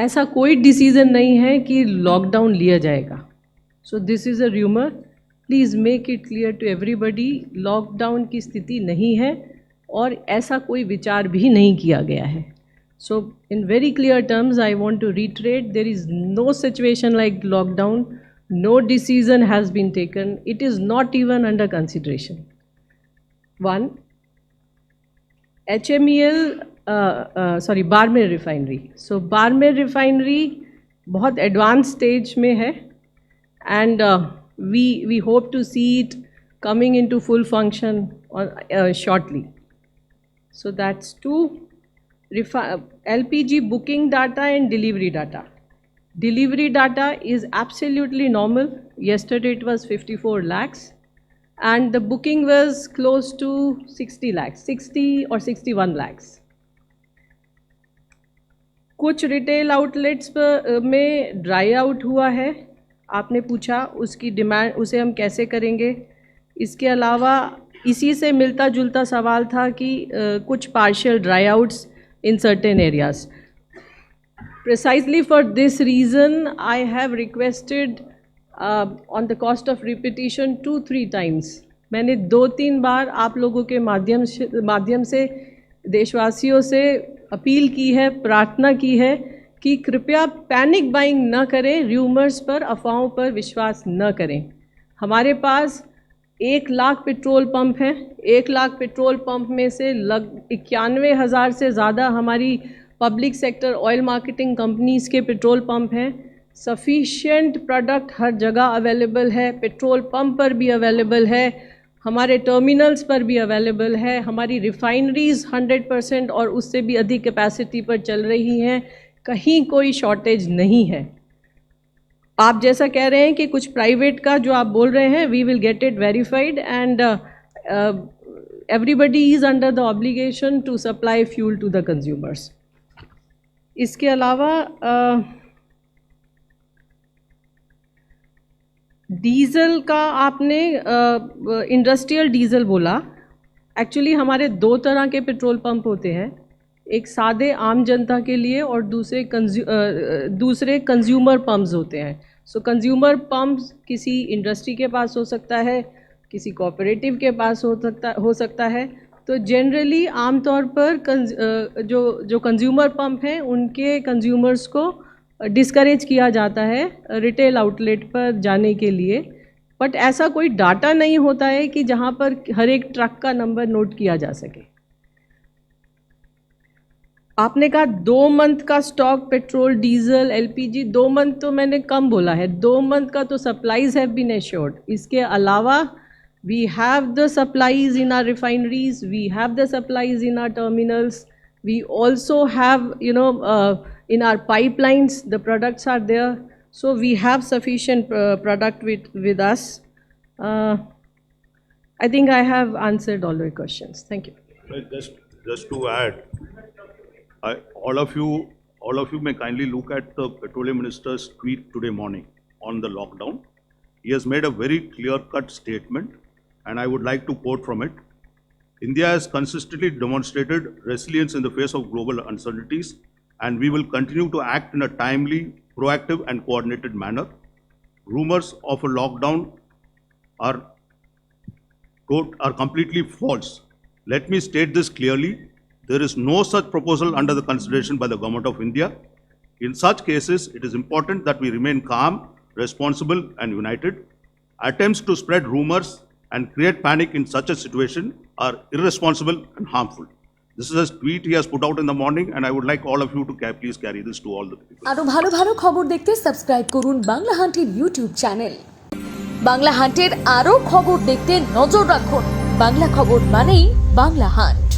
ऐसा कोई डिसीजन नहीं है कि लॉकडाउन लिया जाएगा. So this is a rumour. Please make it clear to everybody, lockdown की स्थिति नहीं है और ऐसा कोई विचार भी नहीं किया गया है. So in very clear terms, I want to reiterate, there is no situation like lockdown. No decision has been taken. It is not even under consideration. One, HMEL, Barmer refinery. So Barmer refinery बहुत advanced stage में है, and we hope to see it coming into full function shortly. So that's two. LPG booking data and delivery data. Delivery data is absolutely normal. Yesterday it was 54 lakhs and the booking was close to 60 lakhs, 60 or 61 lakhs. कुछ retail outlets पर में dry out हुआ है, आपने पूछा उसकी demand, उसे हम कैसे करेंगे. इसके अलावा इसी से मिलता जुलता सवाल था कि कुछ partial dry outs in certain areas. Precisely for this reason, I have requested on the cost of repetition 2-3 times. मैंने 2-3 बार आप लोगों के माध्यम से देशवासियों से अपील की है, प्रार्थना की है कि कृपया पैनिक बाइंग न करें, र्यूमर्स पर, अफवाहों पर विश्वास न करें. हमारे पास 1 लाख पेट्रोल पंप हैं. 1 लाख पेट्रोल पंप में से 91,000 से ज़्यादा हमारी public sector oil marketing companies के पेट्रोल पंप हैं. सफिशिएंट प्रोडक्ट हर जगह अवेलेबल है. पेट्रोल पंप पर भी अवेलेबल है, हमारे टर्मिनल्स पर भी अवेलेबल है. हमारी रिफाइनरीज़ 100% और उससे भी अधिक कैपेसिटी पर चल रही हैं. कहीं कोई शॉर्टेज नहीं है. आप जैसा कह रहे हैं कि कुछ प्राइवेट का जो आप बोल रहे हैं, we will get it verified and everybody is under the obligation to supply fuel to the consumers. इसके अलावा डीज़ल का आपने इंडस्ट्रियल डीज़ल बोला. एक्चुअली हमारे 2 तरह के पेट्रोल पंप होते हैं, एक सादे आम जनता के लिए और दूसरे कंज्यूमर पम्प्स होते हैं. सो कंज्यूमर पम्प्स किसी इंडस्ट्री के पास हो सकता है, किसी कोऑपरेटिव के पास हो सकता है. तो जनरली आमतौर पर जो कंज्यूमर पंप हैं उनके कंज्यूमर्स को डिस्करेज किया जाता है रिटेल आउटलेट पर जाने के लिए. बट ऐसा कोई डाटा नहीं होता है कि जहाँ पर हर एक ट्रक का नंबर नोट किया जा सके. आपने कहा 2 मंथ का stock petrol, diesel, LPG. 2 month तो मैंने कम बोला है, 2 मंथ का तो सप्लाईज हैव बीन एश्योर्ड. इसके अलावा we have the supplies in our refineries, we have the supplies in our terminals, we also have in our pipelines the products are there. So we have sufficient product with us. I think I have answered all your questions. Thank you. Just to add, all of you may kindly look at the Petroleum Minister's tweet today morning on the lockdown. He has made a very clear-cut statement, and I would like to quote from it. India has consistently demonstrated resilience in the face of global uncertainties, and we will continue to act in a timely, proactive and coordinated manner. Rumors of a lockdown are completely false. Let me state this clearly. There is no such proposal under the consideration by the Government of India. In such cases, it is important that we remain calm, responsible and united. Attempts to spread rumors and create panic in such a situation are irresponsible and harmful. This is a tweet he has put out in the morning, and I would like all of you to please carry this to all the people. আরো ভালো ভালো খবর দেখতে subscribe করুন Bangla হান্টের YouTube channel. Bangla হান্টের আরো খবর দেখতে নজর রাখুন। বাংলা খবর মানেই বাংলা হান্ট।